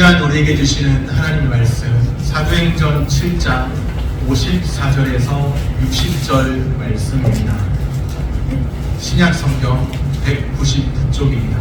시간 우리에게 주시는 하나님의 말씀 사도행전 7장 54절에서 60절 말씀입니다. 신약성경 199쪽입니다.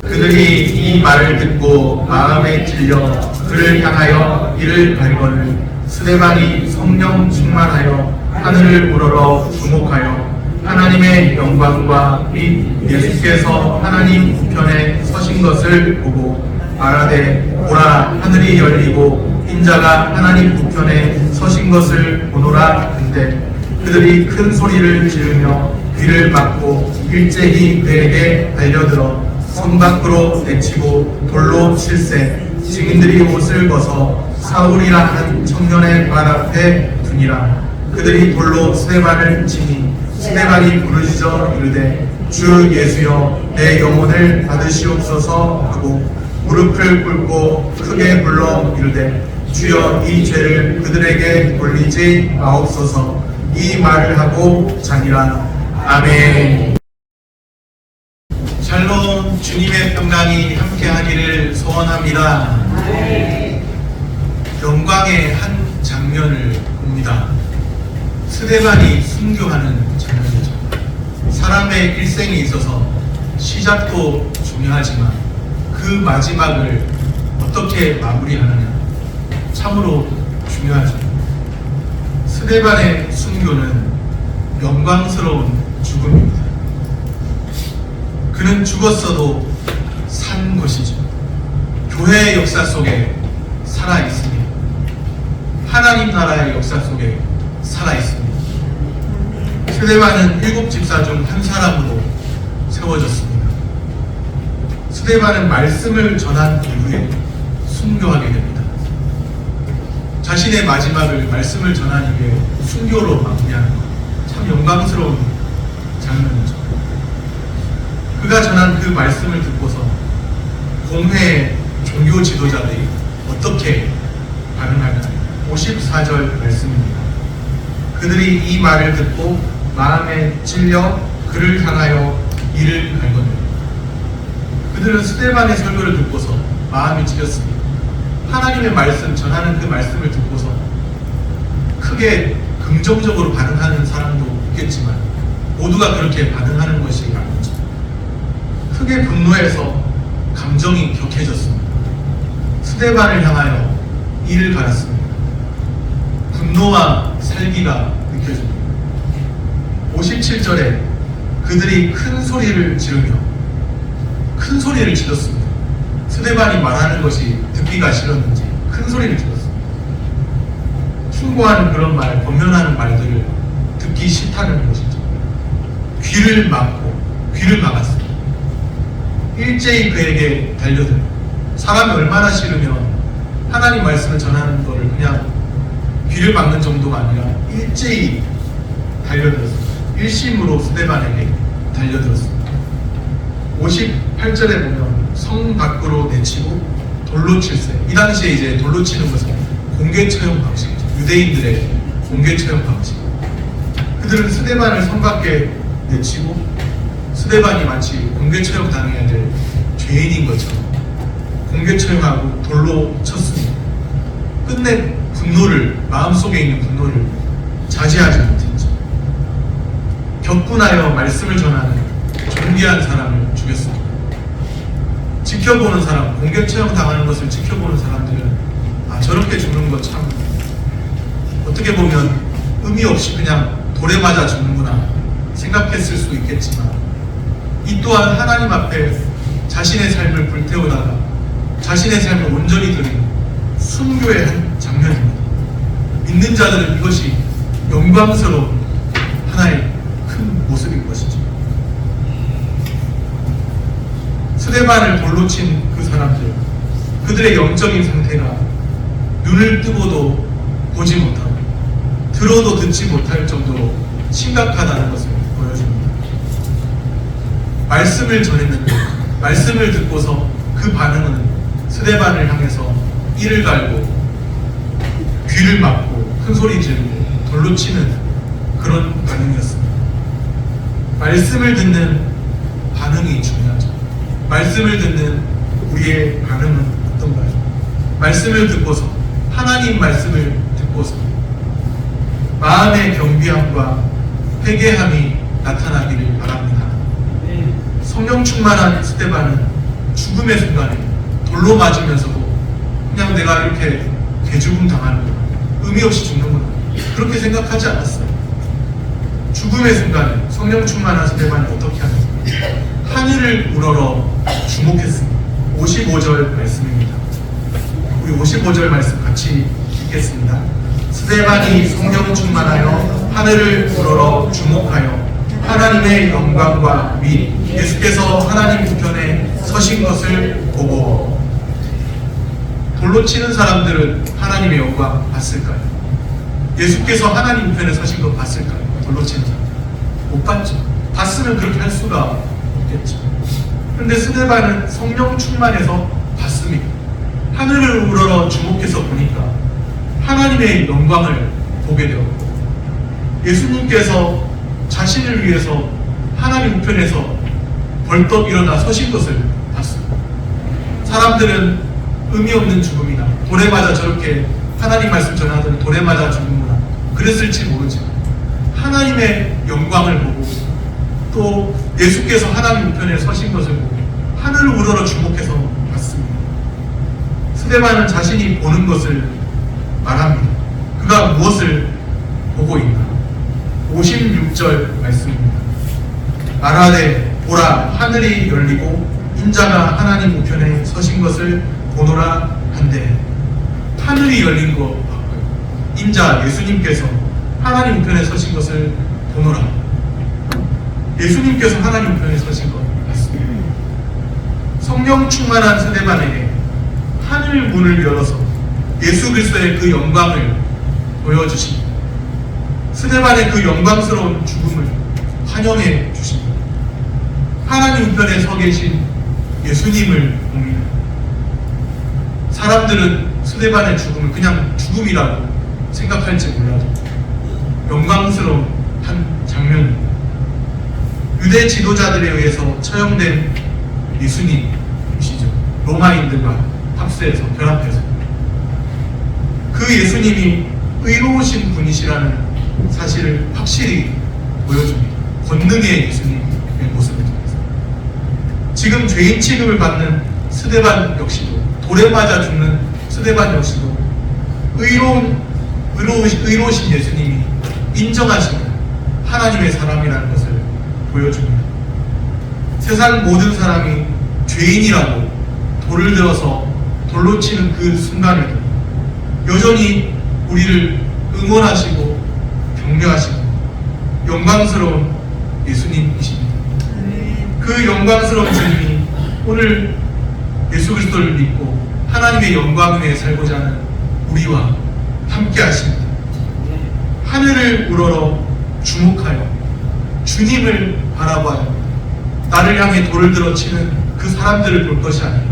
그들이 이 말을 듣고 마음에 찔려 그를 향하여 이를 갈거늘 스데반이 성령 충만하여 하늘을 우러러 주목하여 하나님의 영광과 및 예수께서 하나님 우편에 서신 것을 보고 말하되 보라 하늘이 열리고 인자가 하나님 우편에 서신 것을 보노라. 근데 그들이 큰 소리를 지르며 귀를 막고 일제히 그에게 달려들어 성 밖으로 내치고 돌로 칠세 증인들이 옷을 벗어 사울이라 하는 청년의 발 앞에 두니라. 그들이 돌로 스데반을 치니 스데반이 부르짖어 이르되 주 예수여 내 영혼을 받으시옵소서 하고 무릎을 꿇고 크게 불러 이르되 주여 이 죄를 그들에게 돌리지 마옵소서. 이 말을 하고 자니라. 아멘. 샬롬. 주님의 평강이 함께하기를 소원합니다. 영광의 한 장면을 봅니다. 스데반이 순교하는 장면이죠. 사람의 일생에 있어서 시작도 중요하지만 그 마지막을 어떻게 마무리하느냐 참으로 중요하죠. 스데반의 순교는 영광스러운 죽음입니다. 그는 죽었어도 산 것이죠. 교회의 역사 속에 살아있습니다. 하나님 나라의 역사 속에 살아있습니다. 스데반은 7 집사 중 한 사람으로 세워졌습니다. 스데반은 말씀을 전한 이후에 순교하게 됩니다. 자신의 마지막을 말씀을 전한 이후에 순교로 마무리하는 것, 참 영광스러운 장면이죠. 그가 전한 그 말씀을 듣고서 공회의 종교 지도자들이 어떻게 반응하냐 54절 말씀입니다. 그들이 이 말을 듣고 마음에 찔려 그를 향하여 이를 갈거늘. 그들은 스데반의 설교를 듣고서 마음이 찔렸습니다. 하나님의 말씀 전하는 그 말씀을 듣고서 크게 긍정적으로 반응하는 사람도 있겠지만 모두가 그렇게 반응하는 것이 아니죠. 크게 분노해서 감정이 격해졌습니다. 스데반을 향하여 이를 갈았습니다. 분노와 살기가 느껴집니다. 57절에 그들이 큰 소리를 지르며 큰 소리를 질렀습니다. 스데반이 말하는 것이 듣기가 싫었는지 큰 소리를 질렀습니다. 충고하는 그런 말, 권면하는 말들을 듣기 싫다는 것이죠. 귀를 막았습니다. 일제히 그에게 달려들고 사람이 얼마나 싫으면 하나님 말씀을 전하는 것을 그냥 귀를 막는 정도가 아니라 일제히 달려들었습니다. 일심으로 스데반에게 달려들었습니다. 58절에 보면 성 밖으로 내치고 돌로 칠세. 이 당시에 이제 돌로 치는 것은 공개 처형 방식이죠. 유대인들의 공개 처형 방식. 그들은 스데반을 성 밖에 내치고 스데반이 마치 공개 처형 당해야 될 죄인인 것처럼 공개 처형하고 돌로 쳤습니다. 끝내 분노를, 마음속에 있는 분노를 자제하지 못했죠. 격분하여 말씀을 전하는 존귀한 사람을 죽였습니다. 지켜보는 사람, 공개 처형 당하는 것을 지켜보는 사람들은 저렇게 죽는 것 참 어떻게 보면 의미 없이 그냥 돌에 맞아 죽는구나 생각했을 수 있겠지만 이 또한 하나님 앞에 자신의 삶을 불태우다가 자신의 삶을 온전히 드린 순교의 한 장면입니다. 믿는 자들은 이것이 영광스러운 하나의 큰 모습인 것이죠. 스데반을 돌로 친 그 사람들, 그들의 영적인 상태가 눈을 뜨고도 보지 못하고 들어도 듣지 못할 정도로 심각하다는 것을 보여줍니다. 말씀을 전했는데 말씀을 듣고서 그 반응은 스데반을 향해서 이를 갈고 귀를 막고 큰 소리 지르고 돌로 치는 그런 반응이었습니다. 말씀을 듣는 반응이 중요하죠. 말씀을 듣는 우리의 반응은 어떤가요? 말씀을 듣고서, 하나님 말씀을 듣고서 마음의 경비함과 회개함이 나타나기를 바랍니다. 성령 충만한 스데반은 죽음의 순간에 돌로 맞으면서도 그냥 내가 이렇게 개죽음 당하는구나, 의미 없이 죽는구나, 그렇게 생각하지 않았어요. 죽음의 순간에 성령 충만한 스데반이 어떻게 하는가? 하늘을 우러러 주목했습니다. 55절 말씀입니다. 우리 55절 말씀 같이 읽겠습니다. 스데반이 성령 충만하여 하늘을 우러러 주목하여 하나님의 영광과 및 예수께서 하나님 우편에 서신 것을 보고. 돌로 치는 사람들은 하나님의 영광 봤을까요? 예수께서 하나님 우편에 서신 것 봤을까요? 돌로 치는 사람 못 봤죠. 봤으면 그렇게 할 수가 없겠죠. 그런데 스데반은 성령 충만해서 봤습니다. 하늘을 우러러 주목해서 보니까 하나님의 영광을 보게 되었고, 예수님께서 자신을 위해서 하나님 우편에서 벌떡 일어나 서신 것을 봤습니다. 사람들은 의미 없는 죽음이나 돌에 맞아 저렇게 하나님 말씀 전하더니 돌에 맞아 죽는구나, 그랬을지 모르지만 하나님의 영광을 보고 또 예수께서 하나님 우편에 서신 것을 보고 하늘을 우러러 주목해서 봤습니다. 스데반은 자신이 보는 것을 말합니다. 그가 무엇을 보고 있나? 56절 말씀입니다. 말하되 보라, 하늘이 열리고 인자가 하나님 우편에 서신 것을 보노라 한데, 하늘이 열린 것 같고요, 인자 예수님께서 하나님 우편에 서신 것을 보노라. 예수님께서 하나님 우편에 서신 것 같습니다. 성령 충만한 스데반에게 하늘 문을 열어서 예수 그리스도의 그 영광을 보여주십니다. 스데반의 그 영광스러운 죽음을 환영해 주십니다. 하나님 우편에 서 계신 예수님을 봅니다. 사람들은 스데반의 죽음을 그냥 죽음이라고 생각할지 몰라도 영광스러운 한 장면입니다. 유대 지도자들에 의해서 처형된 예수님이시죠. 로마인들과 합세해서 결합해서 그 예수님이 의로우신 분이시라는 사실을 확실히 보여줍니다. 권능의 예수님의 모습을 통해서. 지금 죄인 취급을 받는 스데반 역시도, 돌에 맞아 죽는 스데반 역시도 의로우신 예수님이 인정하시는 하나님의 사람이라는 것을 보여줍니다. 세상 모든 사람이 죄인이라고 돌을 들어서 돌로 치는 그 순간에도 여전히 우리를 응원하시고 격려하시고 영광스러운 예수님이십니다. 그 영광스러운 주님이 오늘 예수 그리스도를 믿고 하나님의 영광 위에 살고자 하는 우리와 함께 하십니다. 하늘을 우러러 주목하여 주님을 바라봐야 나를 향해 돌을 들어 치는 그 사람들을 볼 것이 아니라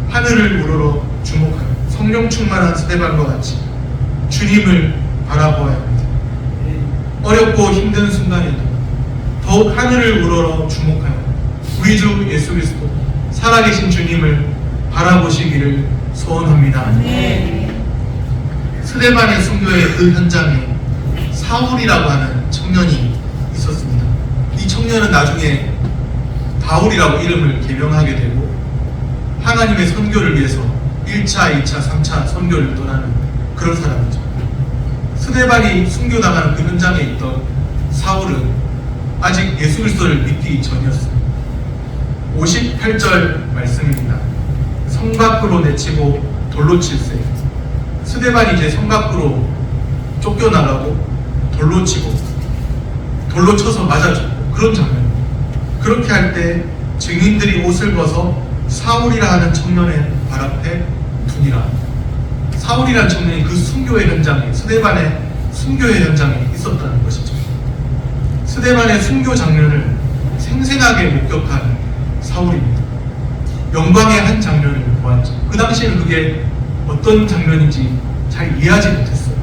하늘을 우러러 주목하여 성령 충만한 스데반과 같이 주님을 바라보아야 합니다. 어렵고 힘든 순간에도 더욱 하늘을 우러러 주목하여 우리 주 예수 그리스도 살아계신 주님을 바라보시기를 소원합니다. 스데반의 순교의 그 현장에 사울이라고 하는 청년이 있었습니다. 이 청년은 나중에 바울이라고 이름을 개명하게 되고 하나님의 선교를 위해서 1차, 2차, 3차 선교를 떠나는 그런 사람이죠. 스데반이 순교당하는 그 현장에 있던 사울은 아직 예수 그리스도를 믿기 전이었어요. 58절 말씀입니다. 성 밖으로 내치고 돌로 칠세. 스데반이 이제 성 밖으로 쫓겨나가고 돌로 치고 돌로 쳐서 맞아 죽고 그런 장면. 그렇게 할 때 증인들이 옷을 벗어 사울이라 하는 청년의 발 앞에 두니라. 사울이라는 청년이 그 순교의 현장에, 스데반의 순교의 현장에 있었다는 것이죠. 스데반의 순교 장면을 생생하게 목격한 사울입니다. 영광의 한 장면을 보았죠. 그 당시에는 그게 어떤 장면인지 잘 이해하지 못했어요.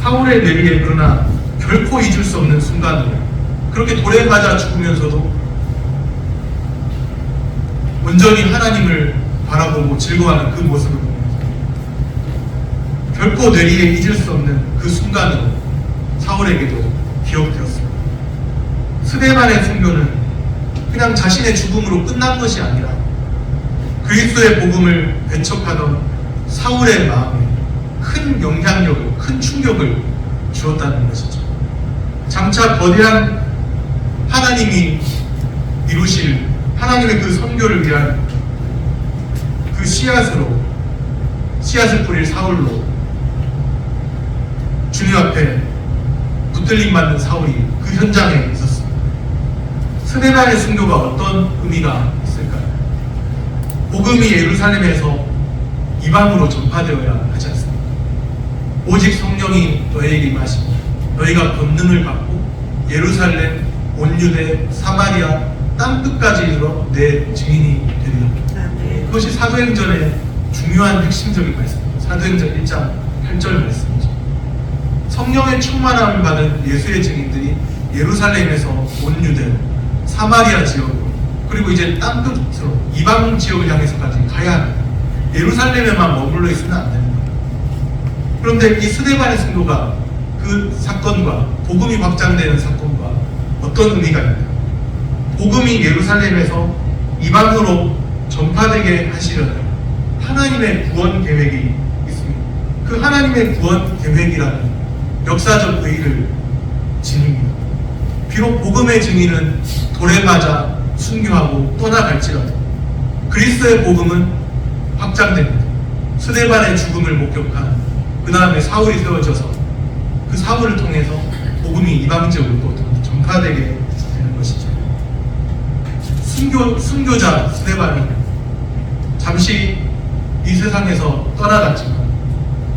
사울의 내리에 그러나 결코 잊을 수 없는 순간을 그렇게 돌에 맞아 죽으면서도 온전히 하나님을 바라보고 즐거워하는 그 모습을 보면서 결코 뇌리에 잊을 수 없는 그 순간으로 사울에게도 기억되었습니다. 스데반의 순교는 그냥 자신의 죽음으로 끝난 것이 아니라 그리스도의 복음을 배척하던 사울의 마음에 큰 영향력을, 큰 충격을 주었다는 것이죠. 장차 거대한 하나님이 이루실 하나님의 그 선교를 위한 그 씨앗을 뿌릴 사울로 주님 앞에 붙들림 받는 사울이 그 현장에 있었습니다. 스데반의 순교가 어떤 의미가 있을까요? 복음이 예루살렘에서 이방으로 전파되어야 하지 않습니까? 오직 성령이 너희에게 임하시고 너희가 권능을 받고 예루살렘, 온 유대, 사마리아, 땅끝까지 이르러 내 증인이 되리라. 그것이 사도행전의 중요한 핵심적인 말씀입니다. 사도행전 1장 8절 말씀이죠. 성령의 충만함을 받은 예수의 증인들이 예루살렘에서 온 유대, 사마리아 지역으로 그리고 이제 땅끝으로 이방 지역을 향해서까지 가야 합니다. 예루살렘에만 머물러 있으면 안 됩니다. 그런데 이 스데반의 순교가 그 사건과 복음이 확장되는 사건과 어떤 의미가 있나요? 복음이 예루살렘에서 이방으로 전파되게 하시려는 하나님의 구원 계획이 있습니다. 그 하나님의 구원 계획이라는 역사적 의의를 지닙니다. 비록 복음의 증인은 돌에 맞아 순교하고 떠나갈지라도 그리스도의 복음은 확장됩니다. 스데반의 죽음을 목격한 그 다음에 사울이 세워져서 그 사울을 통해서 복음이 이방 지역으로 또 전파되게 되는 것이죠. 순교자 스데반이 잠시 이 세상에서 떠나갔지만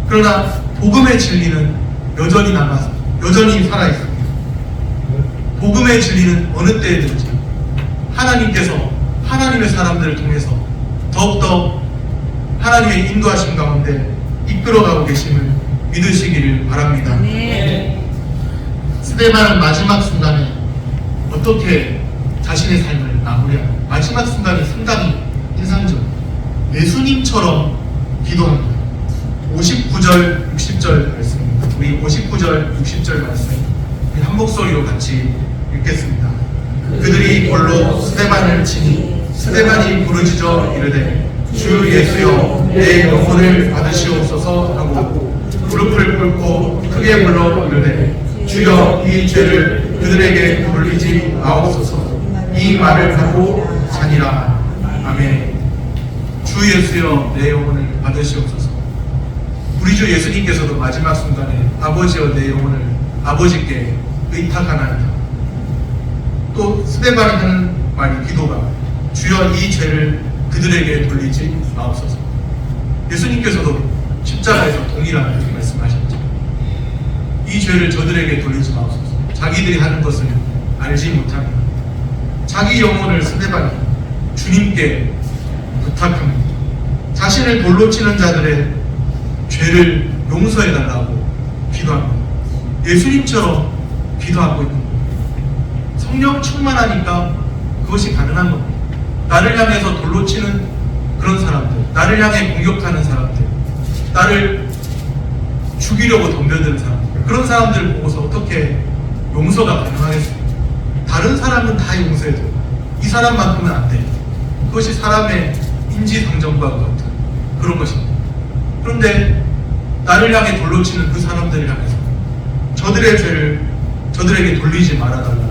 그러나 복음의 진리는 여전히 남아서 여전히 살아있습니다. 복음의 진리는 어느 때든지 하나님께서 하나님의 사람들을 통해서 더욱더 하나님의 인도하심 가운데 이끌어가고 계심을 믿으시기를 바랍니다. 네. 스데반은 마지막 순간에 어떻게 자신의 삶을 마무리하고 마지막 순간이 상당히 인상적이에요. 예수님처럼 기도합니다. 59절, 60절 말씀입니다. 우리 59절, 60절 말씀 한 목소리로 같이 읽겠습니다. 그들이 볼로 스데반을 치니 스데반이 부르짖어 이르되 주 예수여 내 영혼을 받으시옵소서 하고 무릎을 꿇고 크게 불러 이르되 주여 이 죄를 그들에게 돌리지 마옵소서. 이 말을 하고 자니라. 아멘. 주 예수여 내 영혼을 받으시옵소서. 우리 주 예수님께서도 마지막 순간에 아버지여 내 영혼을 아버지께 의탁하나이다. 또 스데반이 하는 말이 기도가 주여 이 죄를 그들에게 돌리지 마옵소서. 예수님께서도 십자가에서 동일한 말씀하셨죠. 이 죄를 저들에게 돌리지 마옵소서. 자기들이 하는 것을 알지 못합니다. 자기 영혼을 스데반이 주님께 부탁합니다. 자신을 돌로 치는 자들의 죄를 용서해달라고 기도합니다. 예수님처럼 기도하고 있는 겁니다. 성령 충만하니까 그것이 가능한 겁니다. 나를 향해서 돌로 치는 그런 사람들, 나를 향해 공격하는 사람들, 나를 죽이려고 덤벼드는 사람들, 그런 사람들을 보고서 어떻게 용서가 가능하겠습니까? 다른 사람은 다 용서해도 이 사람만큼은 안 돼. 그것이 사람의 인지상정과 같은 그런 것입니다. 그런데 나를 향해 돌로 치는 그 사람들을 향해서 저들의 죄를 저들에게 돌리지 말아달라.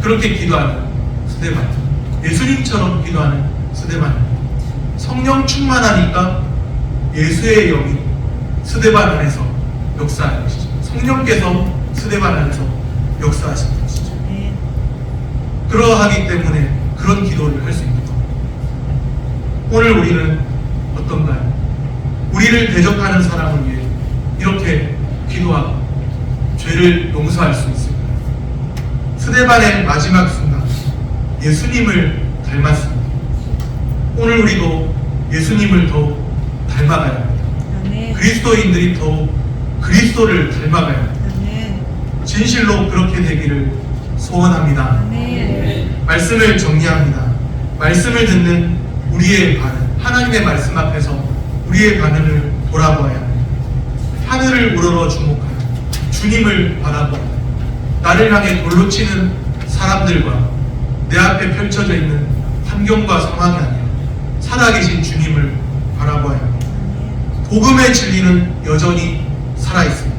그렇게 기도하는 스데반, 예수님처럼 기도하는 스데반입니다. 성령 충만하니까 예수의 영이 스데반 안에서 역사하는 것이죠. 성령께서 스데반 안에서 역사하시는 것이죠. 그러하기 때문에 그런 기도를 할 수 있는 겁니다. 오늘 우리는 어떤가요? 우리를 대적하는 사람을 위해 이렇게 기도하고 죄를 용서할 수 있을까요? 스데반의 마지막 순간 예수님을 닮았습니다. 오늘 우리도 예수님을 더욱 닮아가야 합니다. 아멘. 그리스도인들이 더욱 그리스도를 닮아가야 합니다. 아멘. 진실로 그렇게 되기를 소원합니다. 아멘. 말씀을 정리합니다. 말씀을 듣는 우리의 반응, 하나님의 말씀 앞에서 우리의 반응을 돌아보아야 합니다. 하늘을 우러러 주목하여 주님을 바라보고 나를 향해 돌로 치는 사람들과 내 앞에 펼쳐져 있는 환경과 상황이 아니라 살아계신 주님을 바라보아야 합니다. 복음의 진리는 여전히 살아있습니다.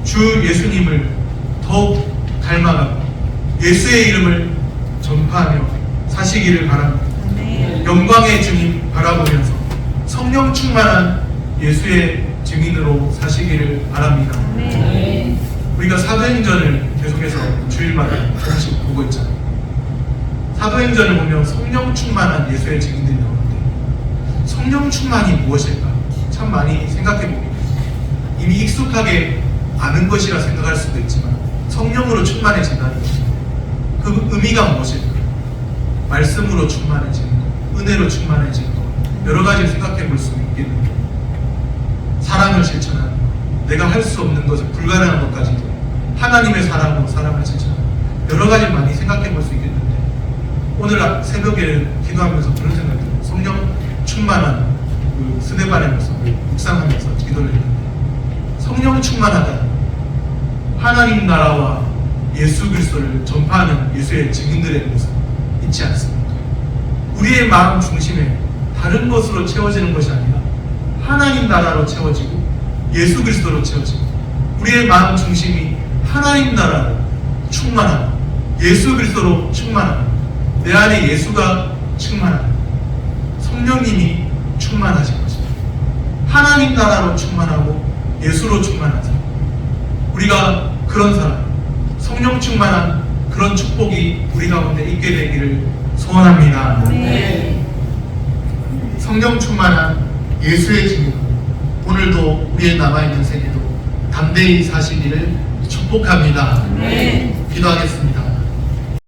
주 예수님을 더욱 닮아가고 예수의 이름을 전파하며 사시기를 바랍니다. 영광의 주님 바라보면서 성령 충만한 예수의 증인으로 사시기를 바랍니다. 우리가 사도행전을 계속해서 주일마다 조금씩 보고 있잖아요. 사도행전을 보면 성령 충만한 예수의 증인들이 나오는데 성령 충만이 무엇일까? 참 많이 생각해 보게 돼요. 이미 익숙하게 아는 것이라 생각할 수도 있지만 성령으로 충만해진다는 것, 그 의미가 무엇일까? 말씀으로 충만해지는 것, 은혜로 충만해지는 것, 여러 가지를 생각해 볼 수 있겠는데 사랑을 실천하는 것, 내가 할 수 없는 것을 불가능한 것까지도 하나님의 사랑으로 사랑을 실천하는 것, 여러 가지를 많이 생각해 볼 수 있겠는데 오늘 새벽에 기도하면서 그런 생각이 들어요. 성령 충만한 그 스데반의 모습을 묵상하면서 기도를 했는데 성령 충만하다 하나님 나라와 예수 그리스도를 전파하는 예수의 증인들의 모습 있지 않습니까? 우리의 마음 중심에 다른 것으로 채워지는 것이 아니라 하나님 나라로 채워지고 예수 그리스도로 채워지고 우리의 마음 중심이 하나님 나라로 충만하고 예수 그리스도로 충만하고 내 안에 예수가 충만하고 성령님이 충만하신 것입니다. 하나님 나라로 충만하고 예수로 충만한 사람, 우리가 그런 사람, 성령 충만한 그런 축복이 우리 가운데 있게 되기를 소원합니다. 성령 충만한 예수의 증인, 오늘도 우리의 남아있는 생애도 담대히 사시기를 축복합니다. 기도하겠습니다.